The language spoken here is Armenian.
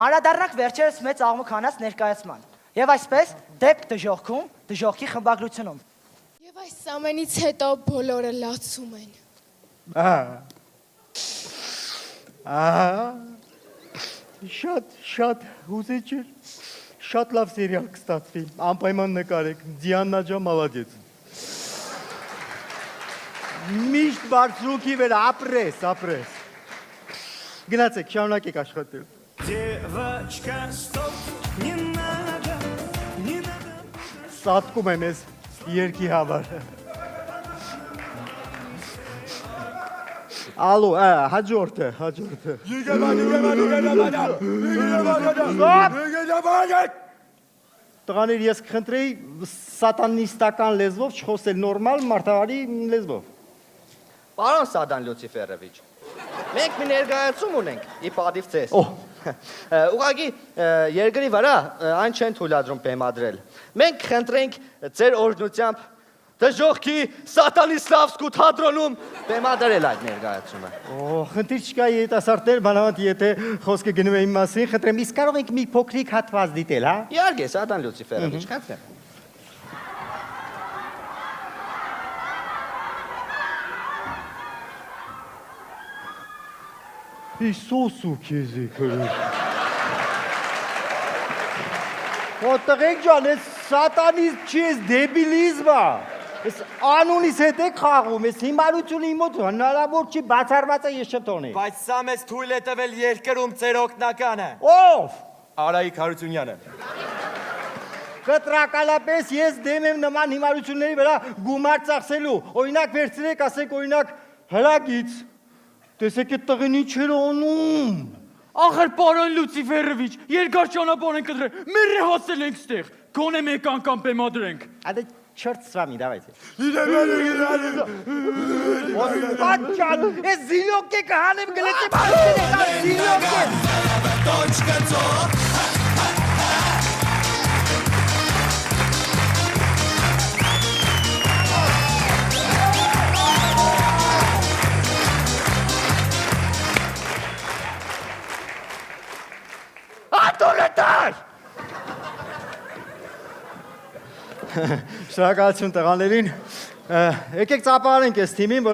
Անդրադառնանք վերջերս մեծ աղմուկ հանած ներկայացման։ Եվ այսպես դեպ դժոխքում, դժոխքի խմբագրությունում։ Եվ այս ամենից հետո բոլորը լացում են։ Շատ հուզիչ էր, շատ լավ սերիալ կստացվի, անպայման նկարեք, Դիանա ջան մալադեց։ Միշտ բարձրուքի վեր ապրես։ Գնացեք, շարունակեք աշխատել։ Девочка, стоп, не надо, не надо. Սատկում եմ ես երկի համար։ Ալո, հաջորդը։ Տղաներ, ես կխնդրեի սատանիստական լեզվով չխոսել նորմալ մարդավարի լեզվով։ Պարոն Սադան Լուցիֆերովիչ, մենք մի ներկայացում ունենք, ի պատիվ ձեզ։ Ուղղակի երկրի վրա այն չեն թույլատրում բեմադրել։ Մենք խնդրենք ձեր օրհնությամբ դժոխքի սատանիստավսկու թատրոնում բեմադրել այդ ներկայացումը։ Խնդիր չկա երիտասարդներ, բանավանդ եթե խոսքը գնում է իմ մասին, խնդրեմ, իսկ կարող ենք մի փոքրիկ հատված դիտել, հա։ Իհարկե, Սադան Լուցիֆերովիչ, խնդրեմ։ Իսուսու քեզի քրի։ Տղեկ ջան, ես սատանիզմ չի, ես դեբիլիզմ է։ Ես անունիս հետ եք խաղում, ես հիմարությունը իմ մոտ հնարավոր չի, բացառված է ես չթողնի։ Բայց սա մեզ թույլ է տվել երկրում ձեր օգնականը։ Ով։ Արայիկ Հարությունյանը։ Կտրակալապես ես դեմ եմ նման հիմարությունների վրա գումար ծախսելու։ Օրինակ վերցրեք, ասեք օրինակ հրագից։ Տեսեք այդ տղին ինչ էր անում։ Ախր պարոն Լուցիֆերովիչ, երկար ճանապարհ ենք ընտրել, մեր հասել ենք ստեղ, գոնե մեկ անգամ բեմադրենք։ Ադե черт с вами, давайте. Батчан, ես զիլոկ եք հանեմ գլետի բարդին, զիլոկ եք։ Ատորետար։ Շնորհակալություն տղաներին։ Եկեք ծափահարենք այս թիմին,